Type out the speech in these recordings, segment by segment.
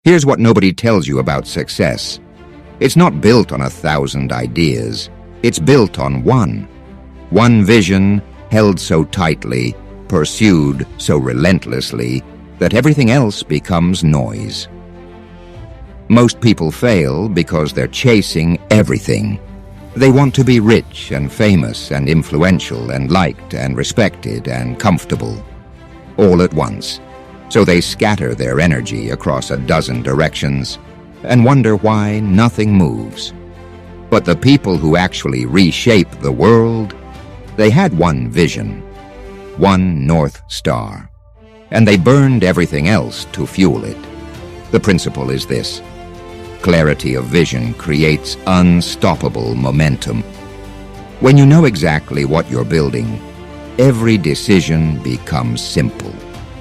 Here's what nobody tells you about success. It's not built on 1,000 ideas. It's built on one. One vision held so tightly, pursued so relentlessly, that everything else becomes noise. Most people fail because they're chasing everything. They want to be rich and famous and influential and liked and respected and comfortable, all at once. So they scatter their energy across a dozen directions and wonder why nothing moves. But the people who actually reshape the world, they had one vision, one North Star, and they burned everything else to fuel it. The principle is this: clarity of vision creates unstoppable momentum. When you know exactly what you're building, every decision becomes simple.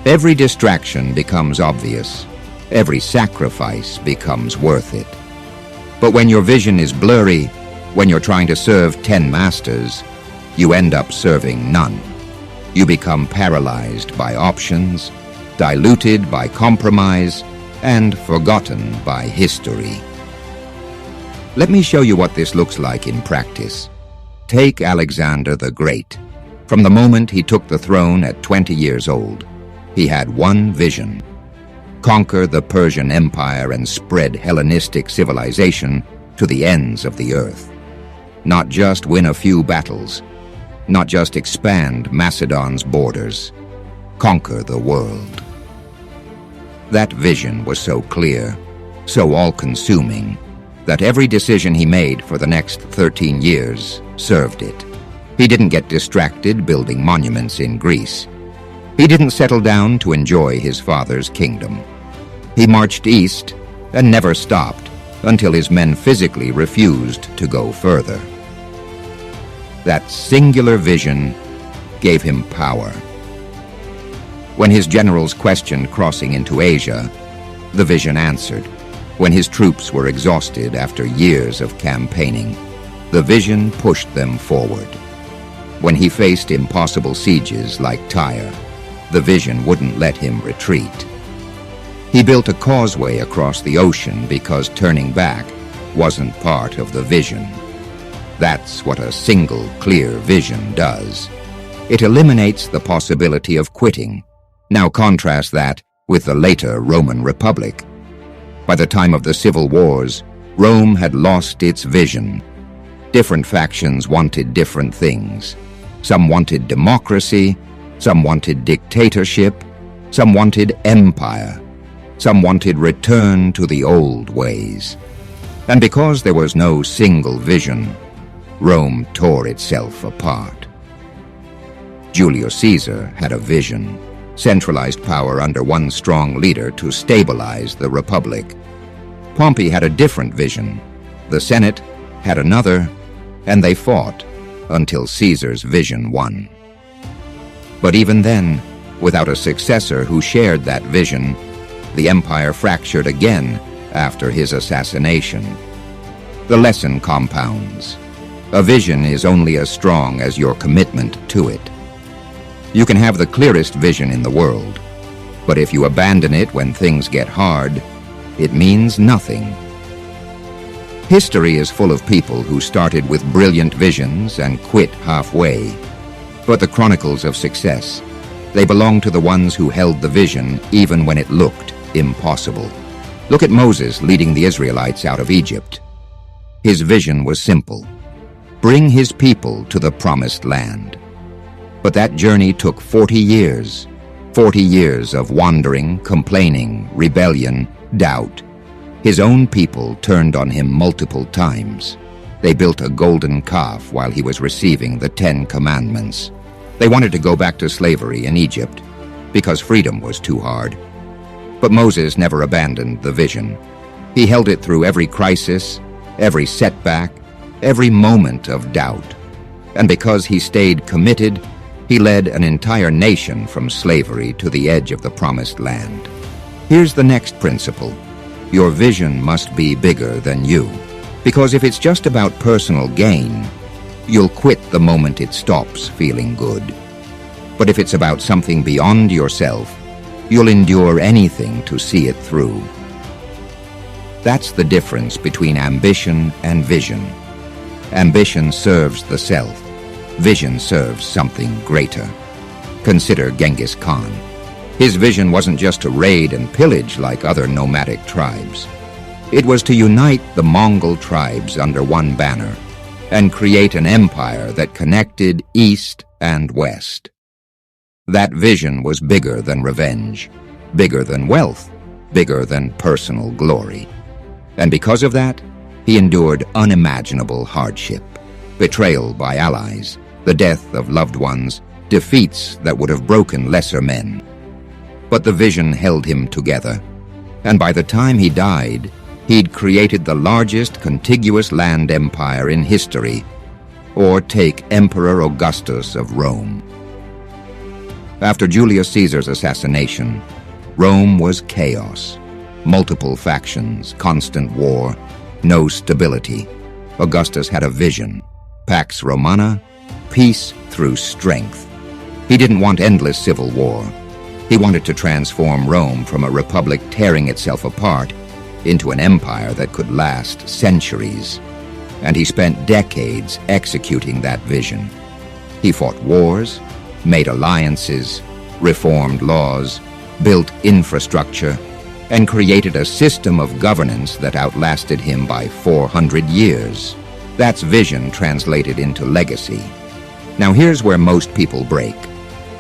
Every distraction becomes obvious. Every sacrifice becomes worth it. But when your vision is blurry, when you're trying to serve 10 masters, you end up serving none. You become paralyzed by options, diluted by compromise, and forgotten by history. Let me show you what this looks like in practice. Take Alexander the Great. From the moment he took the throne at 20 years old, he had one vision: conquer the Persian Empire and spread Hellenistic civilization to the ends of the earth. Not just win a few battles, not just expand Macedon's borders, conquer the world. That vision was so clear, so all-consuming, that every decision he made for the next 13 years served it. He didn't get distracted building monuments in Greece. He didn't settle down to enjoy his father's kingdom. He marched east and never stopped until his men physically refused to go further. That singular vision gave him power. When his generals questioned crossing into Asia, the vision answered. When his troops were exhausted after years of campaigning, the vision pushed them forward. When he faced impossible sieges like Tyre, the vision wouldn't let him retreat. He built a causeway across the ocean because turning back wasn't part of the vision. That's what a single, clear vision does. It eliminates the possibility of quitting. Now contrast that with the later Roman Republic. By the time of the civil wars, Rome had lost its vision. Different factions wanted different things. Some wanted democracy, some wanted dictatorship, some wanted empire, some wanted return to the old ways. And because there was no single vision, Rome tore itself apart. Julius Caesar had a vision: centralized power under one strong leader to stabilize the Republic. Pompey had a different vision. The Senate had another, and they fought until Caesar's vision won. But even then, without a successor who shared that vision, the empire fractured again after his assassination. The lesson compounds. A vision is only as strong as your commitment to it. You can have the clearest vision in the world, but if you abandon it when things get hard, it means nothing. History is full of people who started with brilliant visions and quit halfway. But the chronicles of success, they belong to the ones who held the vision even when it looked impossible. Look at Moses leading the Israelites out of Egypt. His vision was simple: bring his people to the promised land. But that journey took 40 years. 40 years of wandering, complaining, rebellion, doubt. His own people turned on him multiple times. They built a golden calf while he was receiving the 10 Commandments. They wanted to go back to slavery in Egypt because freedom was too hard. But Moses never abandoned the vision. He held it through every crisis, every setback, every moment of doubt. And because he stayed committed, he led an entire nation from slavery to the edge of the promised land. Here's the next principle. Your vision must be bigger than you. Because if it's just about personal gain, you'll quit the moment it stops feeling good. But if it's about something beyond yourself, you'll endure anything to see it through. That's the difference between ambition and vision. Ambition serves the self. Vision serves something greater. Consider Genghis Khan. His vision wasn't just to raid and pillage like other nomadic tribes. It was to unite the Mongol tribes under one banner and create an empire that connected East and West. That vision was bigger than revenge, bigger than wealth, bigger than personal glory. And because of that, he endured unimaginable hardship, betrayal by allies, the death of loved ones, defeats that would have broken lesser men. But the vision held him together, and by the time he died, he'd created the largest contiguous land empire in history, or take Emperor Augustus of Rome. After Julius Caesar's assassination, Rome was chaos. Multiple factions, constant war, no stability. Augustus had a vision. Pax Romana, peace through strength. He didn't want endless civil war. He wanted to transform Rome from a republic tearing itself apart into an empire that could last centuries. And he spent decades executing that vision. He fought wars, made alliances, reformed laws, built infrastructure, and created a system of governance that outlasted him by 400 years. That's vision translated into legacy. Now here's where most people break.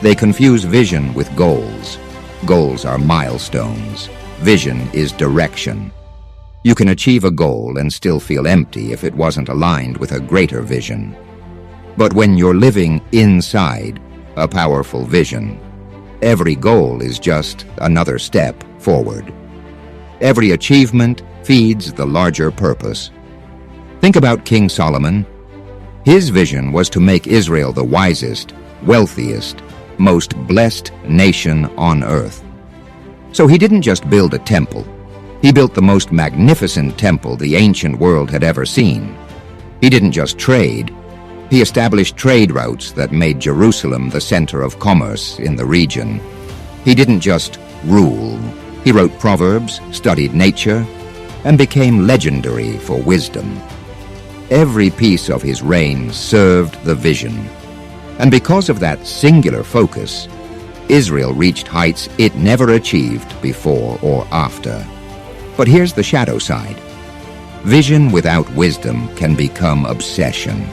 They confuse vision with goals. Goals are milestones. Vision is direction. You can achieve a goal and still feel empty if it wasn't aligned with a greater vision. But when you're living inside a powerful vision, every goal is just another step forward. Every achievement feeds the larger purpose. Think about King Solomon. His vision was to make Israel the wisest, wealthiest, most blessed nation on earth. So he didn't just build a temple. He built the most magnificent temple the ancient world had ever seen. He didn't just trade. He established trade routes that made Jerusalem the center of commerce in the region. He didn't just rule. He wrote proverbs, studied nature, and became legendary for wisdom. Every piece of his reign served the vision. And because of that singular focus, Israel reached heights it never achieved before or after. But here's the shadow side. Vision without wisdom can become obsession.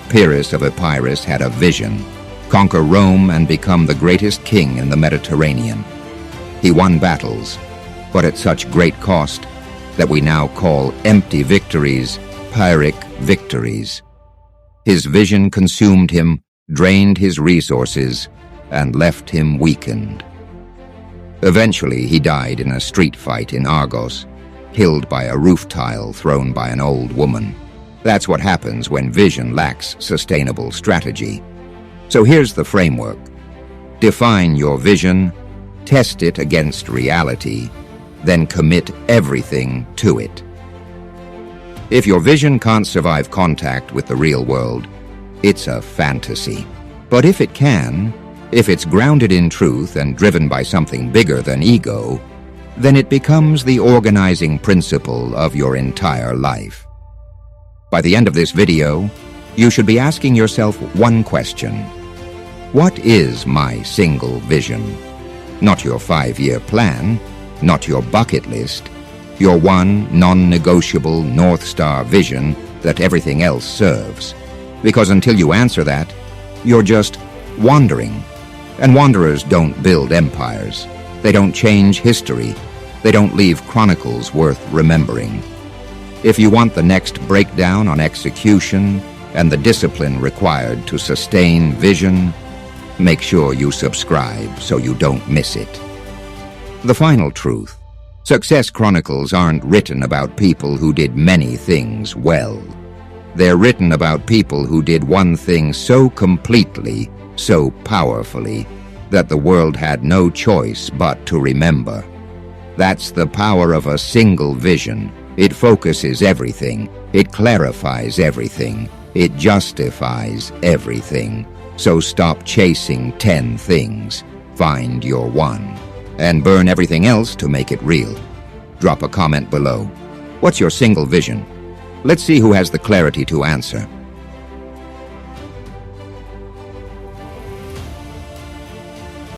Pyrrhus of Epirus had a vision: conquer Rome and become the greatest king in the Mediterranean. He won battles, but at such great cost that we now call empty victories Pyrrhic victories. His vision consumed him, drained his resources, and left him weakened. Eventually, he died in a street fight in Argos, killed by a roof tile thrown by an old woman. That's what happens when vision lacks sustainable strategy. So here's the framework. Define your vision, test it against reality, then commit everything to it. If your vision can't survive contact with the real world, it's a fantasy. But if it can, if it's grounded in truth and driven by something bigger than ego, then it becomes the organizing principle of your entire life. By the end of this video, you should be asking yourself one question. What is my single vision? Not your 5-year plan, not your bucket list, your one non-negotiable North Star vision that everything else serves. Because until you answer that, you're just wandering. And wanderers don't build empires. They don't change history. They don't leave chronicles worth remembering. If you want the next breakdown on execution and the discipline required to sustain vision, make sure you subscribe so you don't miss it. The final truth. Success chronicles aren't written about people who did many things well. They're written about people who did one thing so completely, so powerfully, that the world had no choice but to remember. That's the power of a single vision. It focuses everything. It clarifies everything. It justifies everything. So stop chasing 10 things. Find your one. And burn everything else to make it real. Drop a comment below. What's your single vision? Let's see who has the clarity to answer.